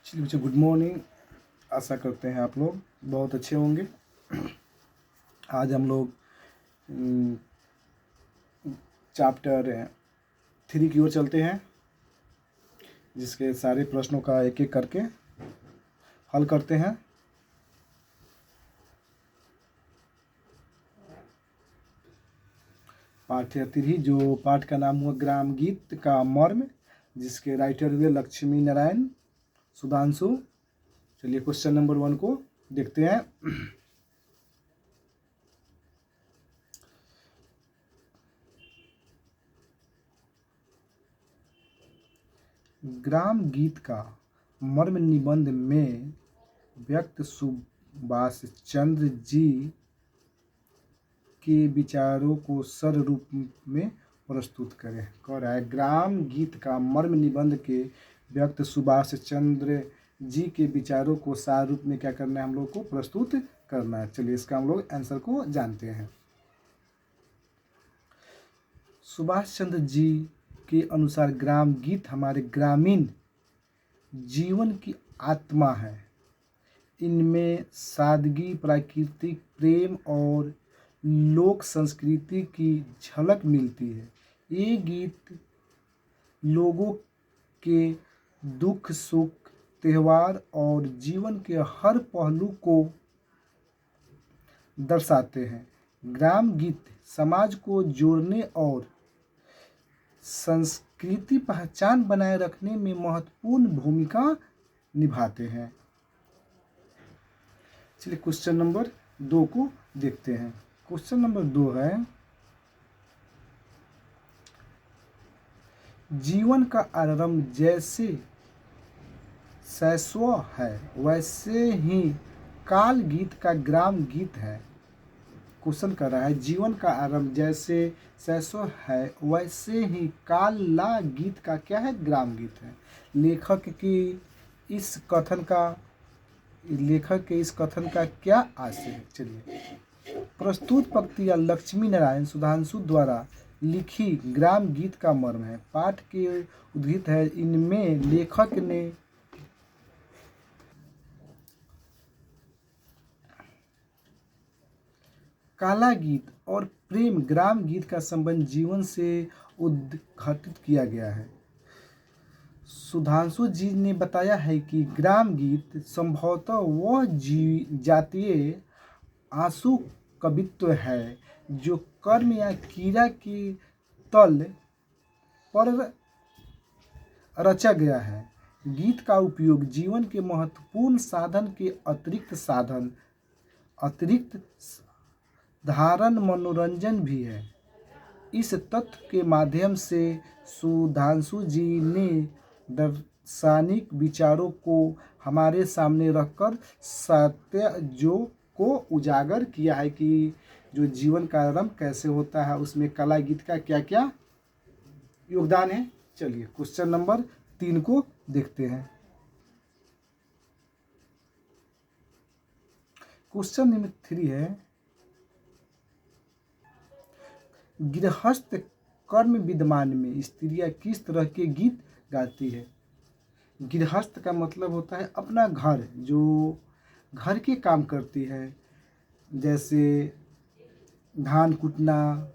चलिए बच्चों, good morning. आशा करते हैं आप लोग बहुत अच्छे होंगे। आज हम लोग चैप्टर 3 की ओर चलते हैं, जिसके सारे प्रश्नों का एक एक करके हल करते हैं। पाठ 3, जो पाठ का नाम हुआ ग्राम गीत का मर्म, जिसके राइटर हुए लक्ष्मी नारायण सुधांशु। चलिए क्वेश्चन नंबर 1 को देखते हैं। ग्राम गीत का मर्म निबंध में व्यक्त सुभाष चंद्र जी के विचारों को सरल रूप में प्रस्तुत करें। कह रहा है ग्राम गीत का मर्म निबंध के व्यक्त सुभाष चंद्र जी के विचारों को सार रूप में क्या करना है, हम लोग को प्रस्तुत करना है। चलिए इसका हम लोग आंसर को जानते हैं। सुभाष चंद्र जी के अनुसार ग्राम गीत हमारे ग्रामीण जीवन की आत्मा है। इनमें सादगी, प्राकृतिक प्रेम और लोक संस्कृति की झलक मिलती है। ये गीत लोगों के दुख सुख, त्योहार और जीवन के हर पहलू को दर्शाते हैं। ग्राम गीत समाज को जोड़ने और संस्कृति पहचान बनाए रखने में महत्वपूर्ण भूमिका निभाते हैं। चलिए क्वेश्चन नंबर 2 को देखते हैं। क्वेश्चन नंबर 2 है, जीवन का आरंभ जैसे शैशव है वैसे ही काल गीत का ग्राम गीत है। क्वेश्चन कर रहा है जीवन का आरंभ जैसे शैशव है वैसे ही काला गीत का क्या है, ग्राम गीत है। लेखक के इस कथन का क्या आशय है। चलिए, प्रस्तुत पंक्तियां लक्ष्मी नारायण सुधांशु द्वारा लिखी ग्राम गीत का मर्म है। पाठ के उद्धृत है। इनमें लेखक ने काला गीत और प्रेम ग्राम गीत का संबंध जीवन से उद्घाटित किया गया है। सुधांशु जी ने बताया है कि ग्राम गीत संभवतः वह जातीय आंसू कवित्व है जो कर्म या क्रिया के तल पर रचा गया है। गीत का उपयोग जीवन के महत्वपूर्ण साधन के अतिरिक्त धारण मनोरंजन भी है। इस तथ्य के माध्यम से सुधांशु जी ने दार्शनिक विचारों को हमारे सामने रखकर सत्य को उजागर किया है कि जो जीवन का आरंभ कैसे होता है, उसमें कला गीत का क्या क्या योगदान है। चलिए क्वेश्चन नंबर 3 को देखते हैं। क्वेश्चन नंबर 3 है, गृहस्थ कर्म विद्यमान में स्त्रियां किस तरह के गीत गाती है। गृहस्थ का मतलब होता है अपना घर, जो घर के काम करती है, जैसे धान कूटना,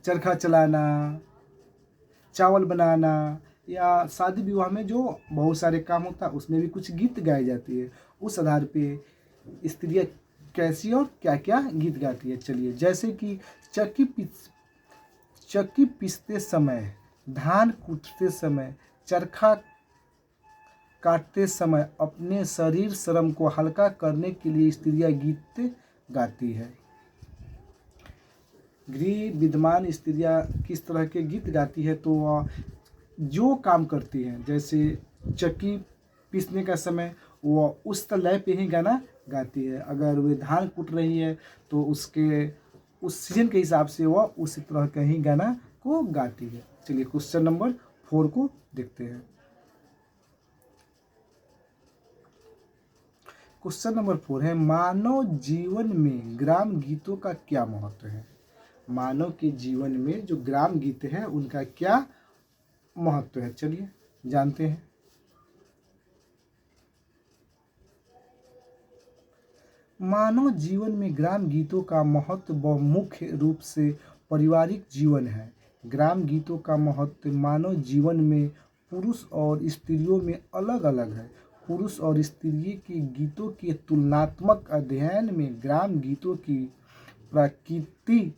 चरखा चलाना, चावल बनाना, या शादी विवाह में जो बहुत सारे काम होता है उसमें भी कुछ गीत गाई जाती है। उस आधार पे स्त्रियां कैसी और क्या क्या गीत गाती है। चलिए, जैसे कि चक्की पीसते समय, धान कूटते समय, चरखा काटते समय अपने शरीर श्रम को हल्का करने के लिए स्त्रियां गीत गाती है। गृह विद्यमान स्त्रियां किस तरह के गीत गाती है, तो वह जो काम करती हैं, जैसे चक्की पीसने का समय वह उस लय पे ही गाना गाती है। अगर वे धान कूट रही है तो उस सीजन के हिसाब से वह उसी तरह का ही गाना को गाती है। चलिए क्वेश्चन नंबर 4 को देखते हैं। क्वेश्चन नंबर 4 है, मानव जीवन में ग्राम गीतों का क्या महत्व है। मानव के जीवन में जो ग्राम गीत है उनका क्या महत्व है, चलिए जानते हैं। मानव जीवन में ग्राम गीतों का महत्व मुख्य रूप से पारिवारिक जीवन है। ग्राम गीतों का महत्व मानव जीवन में पुरुष और स्त्रियों में अलग अलग है। पुरुष और स्त्री के गीतों के तुलनात्मक अध्ययन में ग्राम गीतों की प्रकृति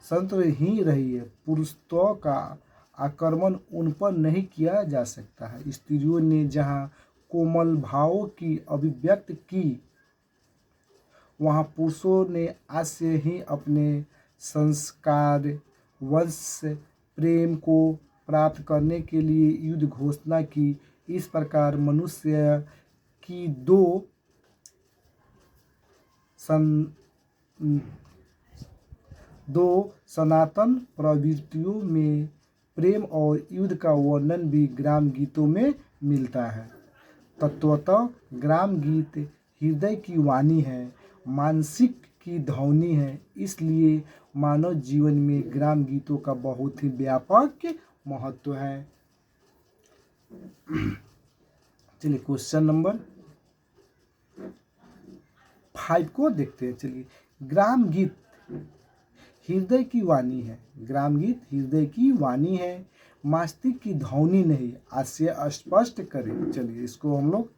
स्वतंत्र ही रही है। पुरुषत्व का आक्रमण उन पर नहीं किया जा सकता है। स्त्रियों ने जहाँ कोमल भावों की अभिव्यक्ति की, वहाँ पुरुषों ने आज से ही अपने संस्कार, वंश, प्रेम को प्राप्त करने के लिए युद्ध घोषणा की। इस प्रकार मनुष्य की दो सनातन प्रवृत्तियों में प्रेम और युद्ध का वर्णन भी ग्राम गीतों में मिलता है। तत्वतः ग्राम गीत हृदय की वाणी है, मानसिक की ध्वनि है। इसलिए मानव जीवन में ग्राम गीतों का बहुत ही व्यापक महत्व है। चलिए क्वेश्चन नंबर 5 को देखते हैं। चलिए, ग्राम गीत हृदय की वाणी है। ग्राम गीत हृदय की वाणी है, मस्तिष्क की ध्वनि नहीं। आशय स्पष्ट करें। चलिए इसको हम लोग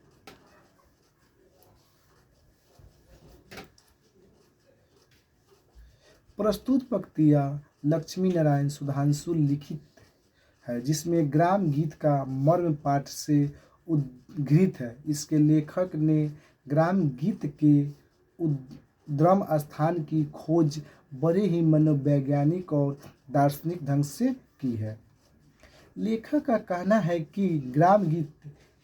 प्रस्तुत पंक्तियाँ लक्ष्मी नारायण सुधांशु लिखित है, जिसमें ग्राम गीत का मर्म पाठ से उद्धृत है। इसके लेखक ने ग्राम गीत के उद्गम स्थान की खोज बड़े ही मनोवैज्ञानिक और दार्शनिक ढंग से की है। लेखक का कहना है कि ग्राम गीत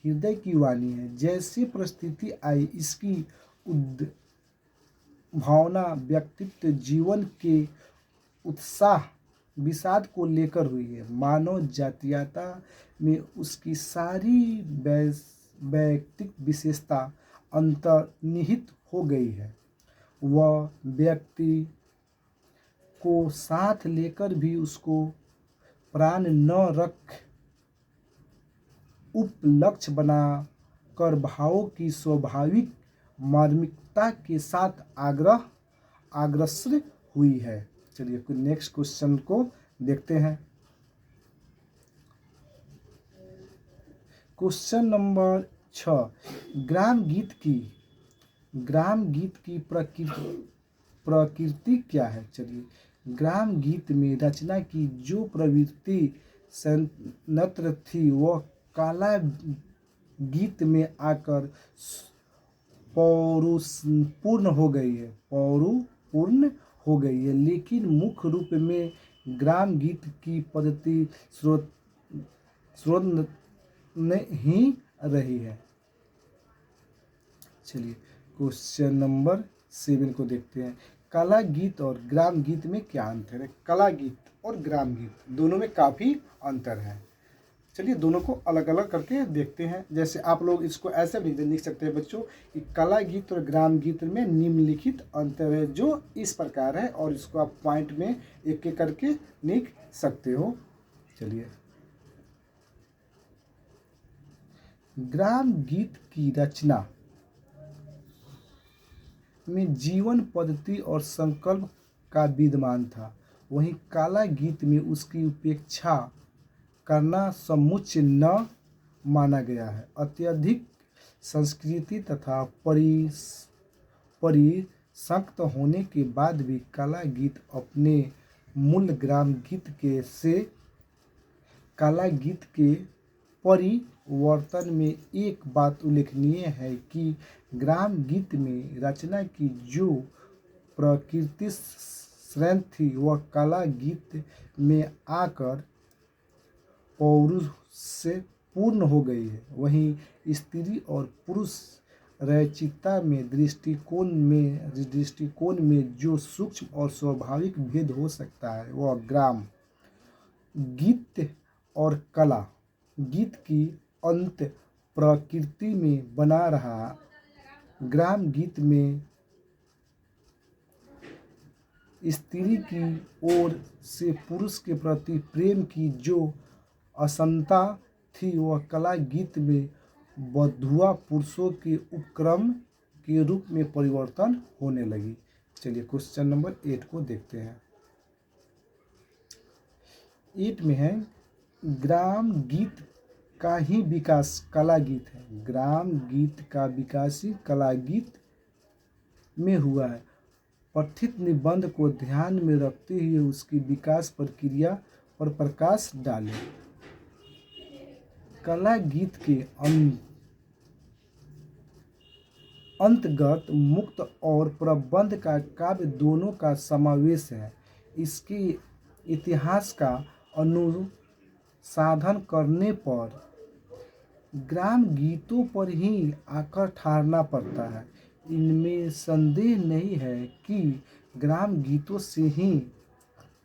हृदय की वाणी है। जैसे परिस्थिति आई, इसकी भावना व्यक्तित्व जीवन के उत्साह विषाद को लेकर हुई है। मानव जातीयता में उसकी सारी वैयक्तिक विशेषता अंतर्निहित हो गई है। वह व्यक्ति को साथ लेकर भी उसको प्राण न रख उपलक्ष्य बना कर भावों की स्वाभाविक मार्मिकता के साथ अग्रसर हुई है। चलिए नेक्स्ट क्वेश्चन को देखते हैं। क्वेश्चन नंबर 6, ग्राम गीत की प्रकृति क्या है। चलिए, ग्राम गीत में रचना की जो प्रवृत्ति संयंत्र थी, वह काला गीत में आकर पौरुषपूर्ण हो गई है। लेकिन मुख्य रूप में ग्राम गीत की पद्धति स्रोत ही रही है। चलिए क्वेश्चन नंबर 7 को देखते हैं। कला गीत और ग्राम गीत में क्या अंतर है। कला गीत और ग्राम गीत दोनों में काफ़ी अंतर है। चलिए दोनों को अलग अलग करके देखते हैं। जैसे आप लोग इसको ऐसे भी लिख सकते हैं बच्चों कि कला गीत और ग्राम गीत में निम्नलिखित अंतर है, जो इस प्रकार है, और इसको आप पॉइंट में एक एक करके लिख सकते हो। चलिए, ग्राम गीत की रचना में जीवन पद्धति और संकल्प का विद्यमान था, वहीं कला गीत में उसकी उपेक्षा करना समुचित न माना गया है। अत्यधिक संस्कृति तथा परिसंख्त होने के बाद भी कला गीत अपने मूल ग्राम गीत से कला गीत के परिवर्तन में एक बात उल्लेखनीय है कि ग्राम गीत में रचना की जो प्रकृति श्रेणी थी, वह कला गीत में आकर पौरुष से पूर्ण हो गई है। वहीं स्त्री और पुरुष रचयिता में दृष्टिकोण में जो सूक्ष्म और स्वाभाविक भेद हो सकता है, वह ग्राम गीत और कला गीत की अंत प्रकृति में बना रहा। ग्राम गीत में स्त्री की ओर से पुरुष के प्रति प्रेम की जो असंता थी, वह कला गीत में बंधुआ पुरुषों के उपक्रम के रूप में परिवर्तन होने लगी। चलिए क्वेश्चन नंबर 8 को देखते हैं। 8 में है ग्राम गीत का ही विकास कला गीत है। ग्राम गीत का विकास ही कला गीत में हुआ है। पठित निबंध को ध्यान में रखते हुए उसकी विकास प्रक्रिया पर प्रकाश डालें। कला गीत के अंतर्गत मुक्त और प्रबंध का काव्य दोनों का समावेश है। इसके इतिहास का अनुसाधन करने पर ग्राम गीतों पर ही आकर ठहरना पड़ता है। इनमें संदेह नहीं है कि ग्राम गीतों से ही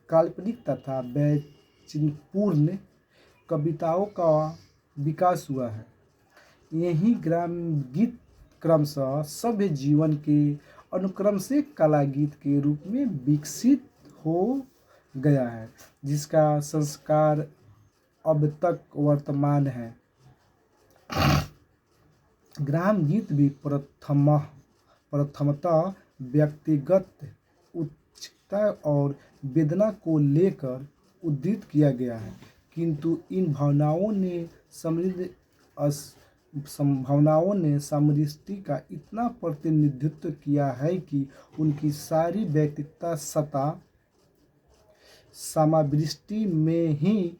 काल्पनिक तथा वैचित्रपूर्ण कविताओं का विकास हुआ है। यही ग्राम गीत क्रमशः सभ्य जीवन के अनुक्रम से कला गीत के रूप में विकसित हो गया है, जिसका संस्कार अब तक वर्तमान है। ग्राम गीत भी प्रथमतः व्यक्तिगत उत्कंठा और वेदना को लेकर उद्धृत किया गया है, किंतु इन भावनाओं ने समष्टि का इतना प्रतिनिधित्व किया है कि उनकी सारी व्यक्तिगत सत्ता समावृष्टि में ही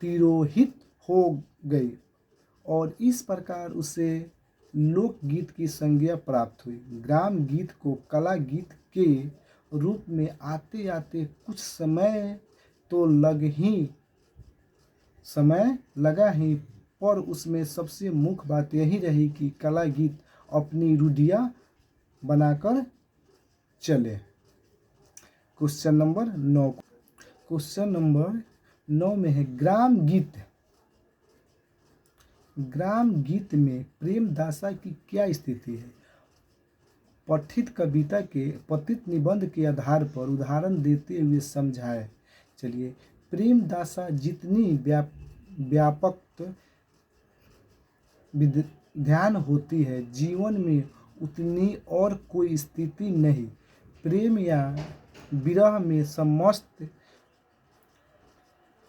तिरोहित हो गई और इस प्रकार उसे लोकगीत की संज्ञा प्राप्त हुई। ग्राम गीत को कला गीत के रूप में आते आते कुछ समय तो लगा ही, पर उसमें सबसे मुख्य बात यही रही कि कला गीत अपनी रूढ़ियाँ बनाकर चले। Question number 9। क्वेश्चन नंबर 9 में है ग्राम गीत। ग्राम गीत में प्रेम दशा की क्या स्थिति है? पठित कविता के पठित निबंध के आधार पर उदाहरण देते हुए समझाएं। चलिए, प्रेम दशा जितनी व्यापक ध्यान होती है जीवन में, उतनी और कोई स्थिति नहीं। प्रेम या विरह में समस्त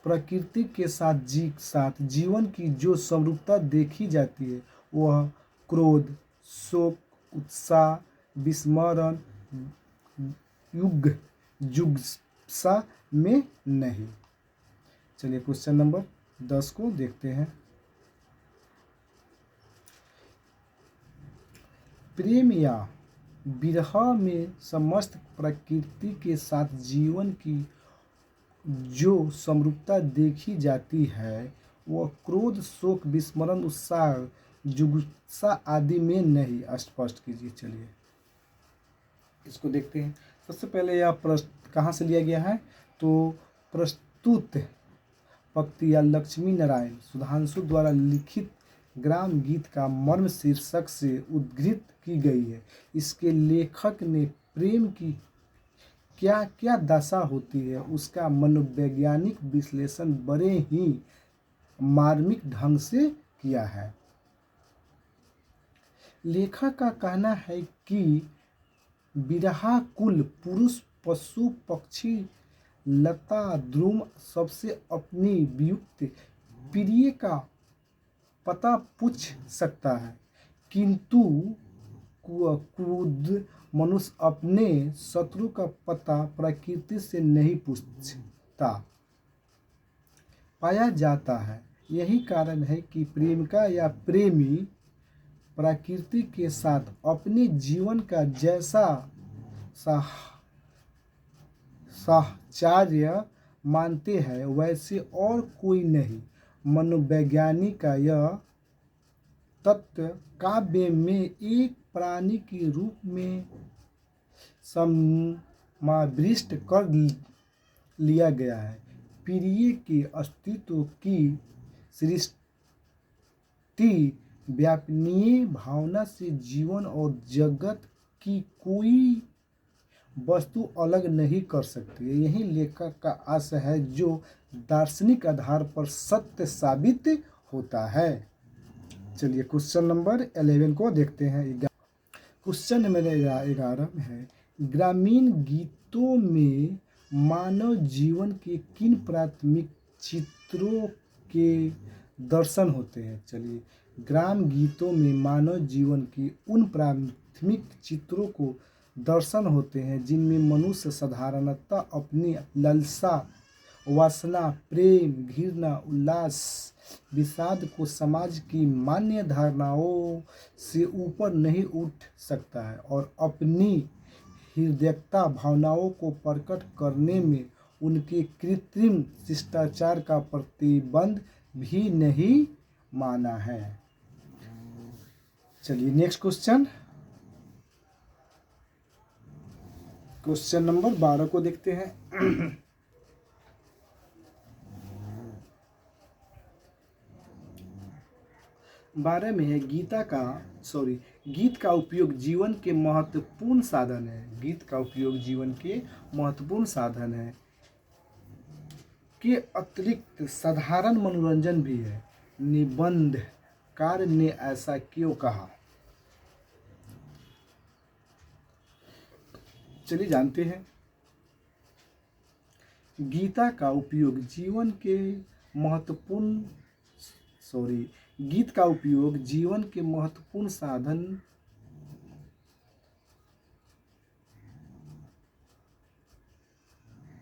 प्रकृति के साथ जीवन की जो समरूपता देखी जाती है वह क्रोध, शोक, उत्साह, विस्मरण, जुगुप्सा में नहीं। चलिए क्वेश्चन नंबर 10 को देखते हैं। प्रेम या विरह में समस्त प्रकृति के साथ जीवन की जो समरूपता देखी जाती है वह क्रोध, शोक, विस्मरण, उत्साह, जुगुप्सा आदि में नहीं। स्पष्ट कीजिए। चलिए इसको देखते हैं। सबसे पहले यह प्रश्न कहाँ से लिया गया है? तो प्रस्तुत पंक्ति या लक्ष्मी नारायण सुधांशु द्वारा लिखित ग्राम गीत का मर्म शीर्षक से उद्धृत की गई है। इसके लेखक ने प्रेम की क्या क्या दशा होती है उसका मनोवैज्ञानिक विश्लेषण बड़े ही मार्मिक ढंग से किया है। लेखक का कहना है कि विरहाकुल पुरुष पशु पक्षी लता द्रुम सबसे अपनी वियुक्त प्रिय का पता पूछ सकता है, किंतु क्रुद्ध मनुष्य अपने शत्रु का पता प्रकृति से नहीं पूछता पाया जाता है। यही कारण है कि प्रेमिका या प्रेमी प्रकृति के साथ अपने जीवन का जैसा साहचर्य मानते हैं वैसे और कोई नहीं। मनोवैज्ञानिक का यह तत्व काव्य में एक प्राणी के रूप में समाविष्ट कर लिया गया है। प्रिय के अस्तित्व की सृष्टि व्यापनीय भावना से जीवन और जगत की कोई वस्तु अलग नहीं कर सकती। यही लेखक का आशय है जो दार्शनिक आधार पर सत्य साबित होता है। चलिए क्वेश्चन नंबर 11 को देखते हैं। क्वेश्चन नंबर 11 में है, ग्रामीण गीतों में मानव जीवन के किन प्राथमिक चित्रों के दर्शन होते हैं। चलिए, ग्राम गीतों में मानव जीवन के उन प्राथमिक चित्रों को दर्शन होते हैं जिनमें मनुष्य साधारणतः अपनी लालसा, वासना, प्रेम, घृणा, उल्लास, विषाद को समाज की मान्य धारणाओं से ऊपर नहीं उठ सकता है और अपनी हृदयता भावनाओं को प्रकट करने में उनके कृत्रिम शिष्टाचार का प्रतिबंध भी नहीं माना है। चलिए नेक्स्ट क्वेश्चन, क्वेश्चन नंबर 12 को देखते हैं। 12 में है, गीत का उपयोग जीवन के महत्वपूर्ण साधन है। गीत का उपयोग जीवन के महत्वपूर्ण साधन है के अतिरिक्त साधारण मनोरंजन भी है। निबंधकार ने ऐसा क्यों कहा। चलिए जानते हैं। गीता का उपयोग जीवन के महत्वपूर्ण गीत का उपयोग जीवन के महत्वपूर्ण साधन